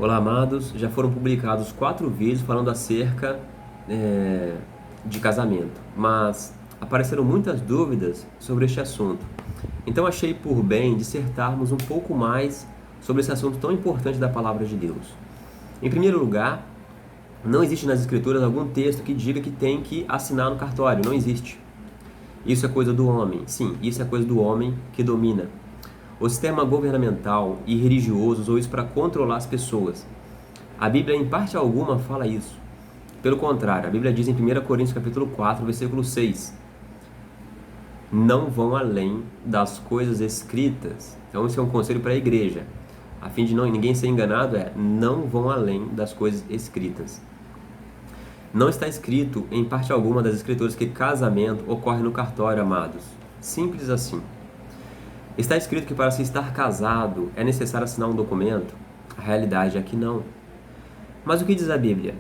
Olá, amados. Já foram publicados 4 vídeos falando acerca de casamento, mas apareceram muitas dúvidas sobre este assunto. Então achei por bem dissertarmos um pouco mais sobre esse assunto tão importante da palavra de Deus. Em primeiro lugar, não existe nas Escrituras algum texto que diga que tem que assinar no cartório. Não existe. Isso é coisa do homem. Sim, isso é coisa do homem que domina. O sistema governamental e religioso usou isso para controlar as pessoas. A Bíblia, em parte alguma, fala isso. Pelo contrário, a Bíblia diz em 1 Coríntios capítulo 4, versículo 6, não vão além das coisas escritas. Então, esse é um conselho para a igreja. A fim de ninguém ser enganado, não vão além das coisas escritas. Não está escrito, em parte alguma das Escrituras, que casamento ocorre no cartório, amados. Simples assim. Está escrito que para se estar casado é necessário assinar um documento? A realidade é que não. Mas o que diz a Bíblia?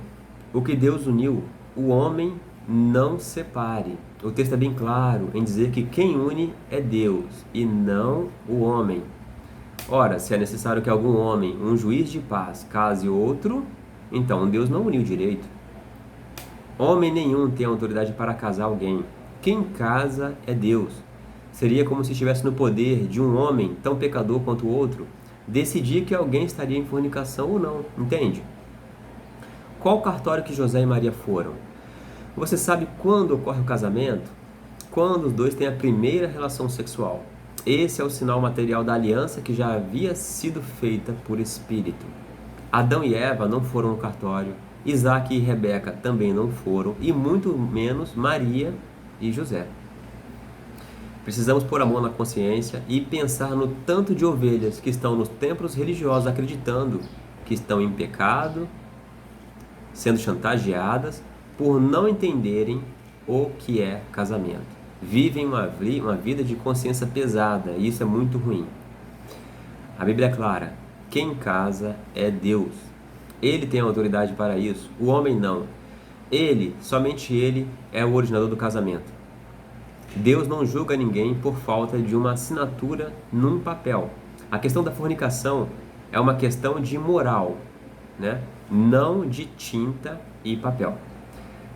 O que Deus uniu, o homem não separe. O texto é bem claro em dizer que quem une é Deus e não o homem. Ora, se é necessário que algum homem, um juiz de paz, case outro, então Deus não uniu direito. Homem nenhum tem autoridade para casar alguém. Quem casa é Deus. Seria como se estivesse no poder de um homem tão pecador quanto o outro decidir que alguém estaria em fornicação ou não, entende? Qual cartório que José e Maria foram? Você sabe quando ocorre o casamento? Quando os dois têm a primeira relação sexual. Esse é o sinal material da aliança que já havia sido feita por Espírito. Adão e Eva não foram no cartório, Isaac e Rebeca também não foram, e muito menos Maria e José. Precisamos pôr a mão na consciência e pensar no tanto de ovelhas que estão nos templos religiosos acreditando que estão em pecado, sendo chantageadas por não entenderem o que é casamento. Vivem uma vida de consciência pesada e isso é muito ruim. A Bíblia é clara, quem casa é Deus. Ele tem autoridade para isso, o homem não. Somente ele é o originador do casamento. Deus não julga ninguém por falta de uma assinatura num papel. A questão da fornicação é uma questão de moral, né? Não de tinta e papel.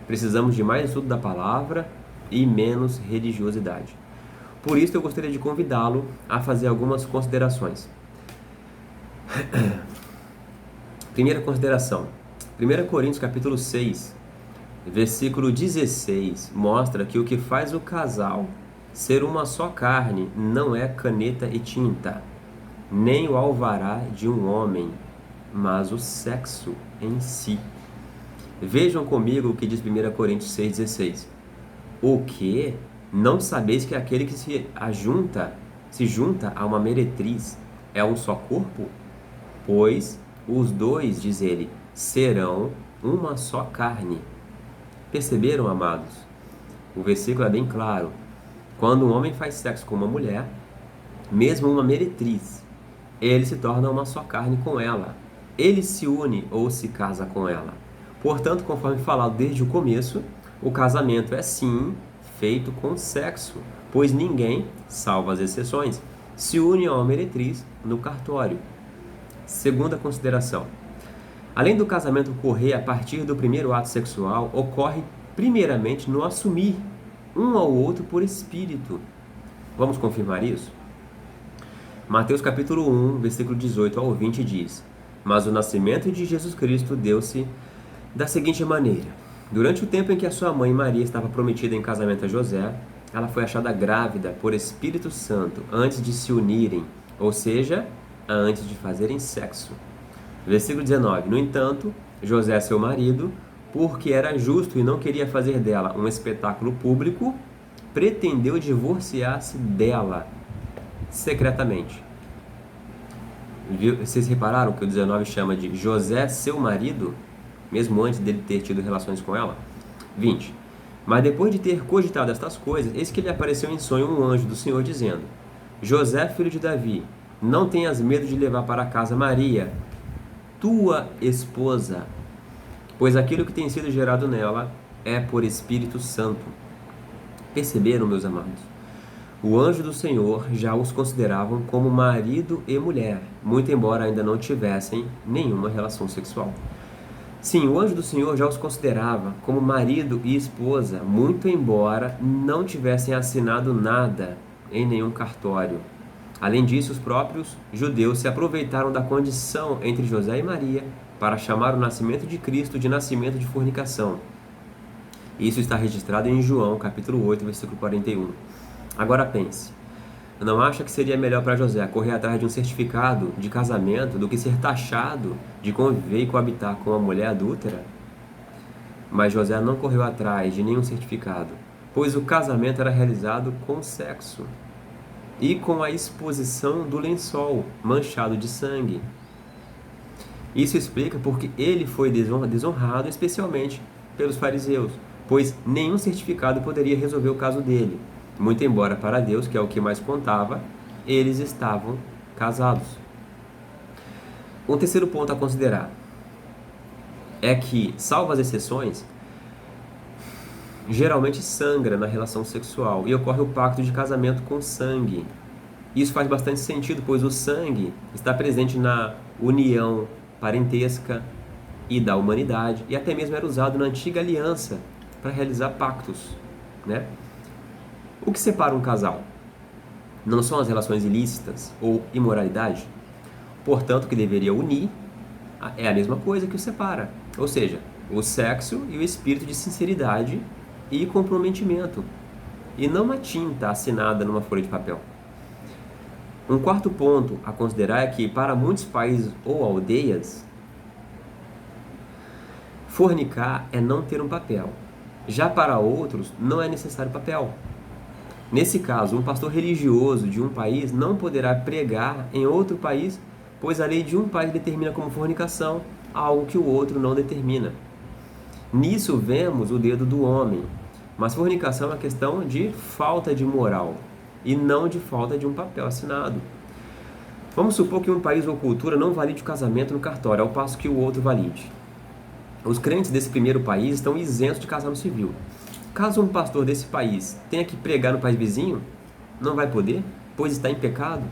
Precisamos de mais estudo da palavra e menos religiosidade. Por isso eu gostaria de convidá-lo a fazer algumas considerações. Primeira consideração. 1 Coríntios capítulo 6, versículo 16, mostra que o que faz o casal ser uma só carne não é caneta e tinta, nem o alvará de um homem, mas o sexo em si. Vejam comigo o que diz 1 Coríntios 6,16. O que? Não sabeis que aquele que se junta a uma meretriz é um só corpo? Pois os dois, diz ele, serão uma só carne. Perceberam, amados? O versículo é bem claro. Quando um homem faz sexo com uma mulher, mesmo uma meretriz, ele se torna uma só carne com ela. Ele se une ou se casa com ela. Portanto, conforme falado desde o começo, o casamento é sim feito com sexo, pois ninguém, salvo as exceções, se une a uma meretriz no cartório. Segunda consideração. Além do casamento ocorrer a partir do primeiro ato sexual, ocorre primeiramente no assumir um ao outro por espírito. Vamos confirmar isso? Mateus capítulo 1, versículo 18 ao 20 diz: Mas o nascimento de Jesus Cristo deu-se da seguinte maneira. Durante o tempo em que a sua mãe Maria estava prometida em casamento a José, ela foi achada grávida por Espírito Santo antes de se unirem, ou seja, antes de fazerem sexo. Versículo 19. No entanto, José, seu marido, porque era justo e não queria fazer dela um espetáculo público, pretendeu divorciar-se dela secretamente. Vocês repararam que o 19 chama de José, seu marido, mesmo antes dele ter tido relações com ela? 20. Mas depois de ter cogitado estas coisas, eis que lhe apareceu em sonho um anjo do Senhor, dizendo: José, filho de Davi, não tenhas medo de levar para casa Maria, tua esposa, pois aquilo que tem sido gerado nela é por Espírito Santo. Perceberam, meus amados? O anjo do Senhor já os consideravam como marido e mulher, muito embora ainda não tivessem nenhuma relação sexual. Sim, o anjo do Senhor já os considerava como marido e esposa, muito embora não tivessem assinado nada em nenhum cartório. Além disso, os próprios judeus se aproveitaram da condição entre José e Maria para chamar o nascimento de Cristo de nascimento de fornicação. Isso está registrado em João, capítulo 8, versículo 41. Agora pense, não acha que seria melhor para José correr atrás de um certificado de casamento do que ser taxado de conviver e coabitar com uma mulher adúltera? Mas José não correu atrás de nenhum certificado, pois o casamento era realizado com sexo e com a exposição do lençol manchado de sangue. Isso explica porque ele foi desonrado especialmente pelos fariseus, pois nenhum certificado poderia resolver o caso dele. Muito embora para Deus, que é o que mais contava, eles estavam casados. Um terceiro ponto a considerar é que, salvo as exceções, geralmente sangra na relação sexual e ocorre o pacto de casamento com sangue. Isso faz bastante sentido, pois o sangue está presente na união parentesca e da humanidade, e até mesmo era usado na antiga aliança para realizar pactos, né? O que separa um casal? Não são as relações ilícitas ou imoralidade? Portanto, o que deveria unir é a mesma coisa que o separa, ou seja, o sexo e o espírito de sinceridade e comprometimento, e não uma tinta assinada numa folha de papel. Um quarto ponto a considerar é que, para muitos países ou aldeias, fornicar é não ter um papel. Já para outros, não é necessário papel. Nesse caso, um pastor religioso de um país não poderá pregar em outro país, pois a lei de um país determina como fornicação algo que o outro não determina. Nisso vemos o dedo do homem, mas fornicação é uma questão de falta de moral e não de falta de um papel assinado. Vamos supor que um país ou cultura não valide o casamento no cartório, ao passo que o outro valide. Os crentes desse primeiro país estão isentos de casar no civil. Caso um pastor desse país tenha que pregar no país vizinho, não vai poder, pois está em pecado.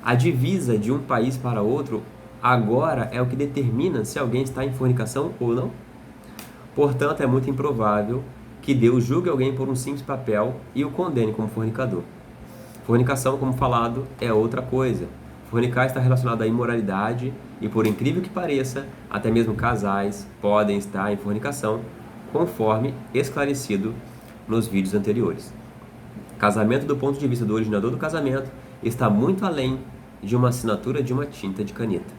A divisa de um país para outro agora é o que determina se alguém está em fornicação ou não. Portanto, é muito improvável que Deus julgue alguém por um simples papel e o condene como fornicador. Fornicação, como falado, é outra coisa. Fornicar está relacionado à imoralidade e, por incrível que pareça, até mesmo casais podem estar em fornicação, conforme esclarecido nos vídeos anteriores. Casamento, do ponto de vista do originador do casamento, está muito além de uma assinatura de uma tinta de caneta.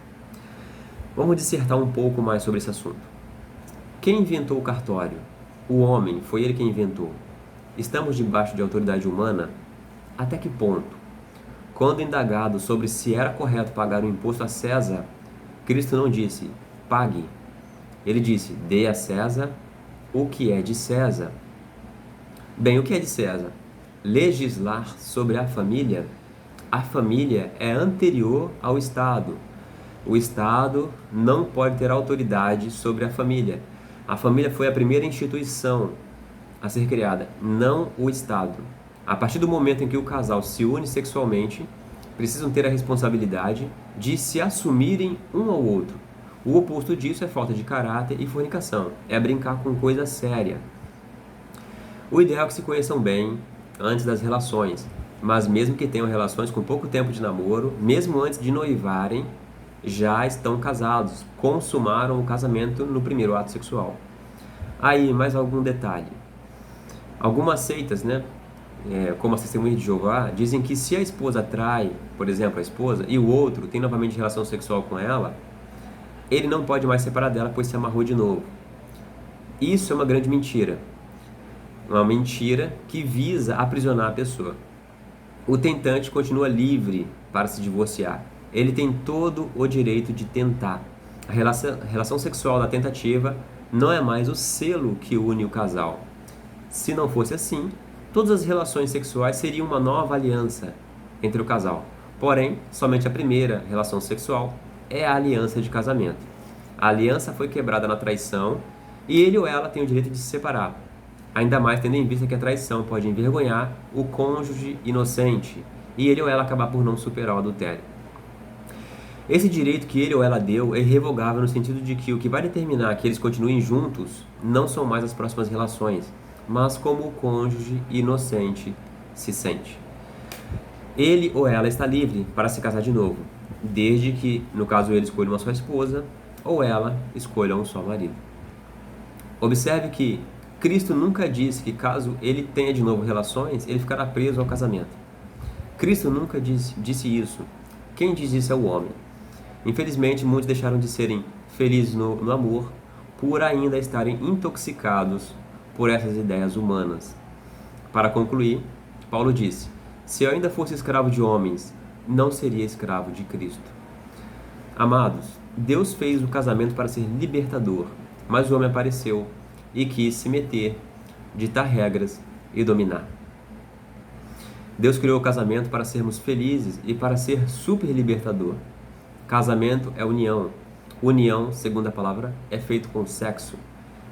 Vamos dissertar um pouco mais sobre esse assunto. Quem inventou o cartório? O homem, foi ele quem inventou. Estamos debaixo de autoridade humana? Até que ponto? Quando indagado sobre se era correto pagar o imposto a César, Cristo não disse, pague. Ele disse, dê a César o que é de César. Bem, o que é de César? Legislar sobre a família. A família é anterior ao Estado. O Estado não pode ter autoridade sobre a família. A família foi a primeira instituição a ser criada, não o Estado. A partir do momento em que o casal se une sexualmente, precisam ter a responsabilidade de se assumirem um ao outro. O oposto disso é falta de caráter e fornicação, é brincar com coisa séria. O ideal é que se conheçam bem antes das relações, mas mesmo que tenham relações com pouco tempo de namoro, mesmo antes de noivarem, já estão casados, consumaram o casamento no primeiro ato sexual. Aí, mais algum detalhe. Algumas seitas, como a Testemunha de Jeová, dizem que se a esposa trai, por exemplo, a esposa, e o outro tem novamente relação sexual com ela, ele não pode mais separar dela, pois se amarrou de novo. Isso é uma grande mentira. Uma mentira que visa aprisionar a pessoa. O tentante continua livre para se divorciar. Ele tem todo o direito de tentar. A relação sexual da tentativa não é mais o selo que une o casal. Se não fosse assim, todas as relações sexuais seriam uma nova aliança entre o casal. Porém, somente a primeira relação sexual é a aliança de casamento. A aliança foi quebrada na traição e ele ou ela tem o direito de se separar. ainda mais tendo em vista que a traição pode envergonhar o cônjuge inocente e ele ou ela acabar por não superar o adultério. Esse direito que ele ou ela deu é irrevogável no sentido de que o que vai determinar que eles continuem juntos não são mais as próximas relações, mas como o cônjuge inocente se sente. Ele ou ela está livre para se casar de novo, desde que, no caso, ele escolha uma só esposa ou ela escolha um só marido. Observe que Cristo nunca disse que caso ele tenha de novo relações, ele ficará preso ao casamento. Cristo nunca disse isso. Quem diz isso é o homem. Infelizmente, muitos deixaram de serem felizes no amor por ainda estarem intoxicados por essas ideias humanas. Para concluir, Paulo disse: se eu ainda fosse escravo de homens, não seria escravo de Cristo. Amados, Deus fez o casamento para ser libertador, mas o homem apareceu e quis se meter, ditar regras e dominar. Deus criou o casamento para sermos felizes e para ser super libertador. Casamento é união. União, segundo a palavra, é feito com sexo.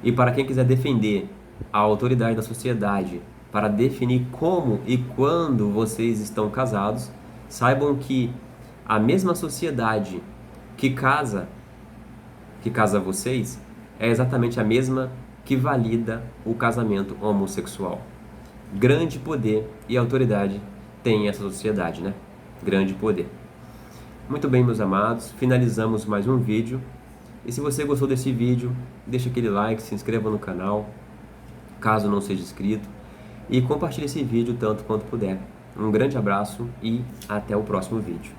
E para quem quiser defender a autoridade da sociedade para definir como e quando vocês estão casados, saibam que a mesma sociedade que casa vocês é exatamente a mesma que valida o casamento homossexual. Grande poder e autoridade tem essa sociedade, né? Grande poder. Muito bem, meus amados, finalizamos mais um vídeo. E se você gostou desse vídeo, deixa aquele like, se inscreva no canal, caso não seja inscrito, e compartilhe esse vídeo tanto quanto puder. Um grande abraço e até o próximo vídeo.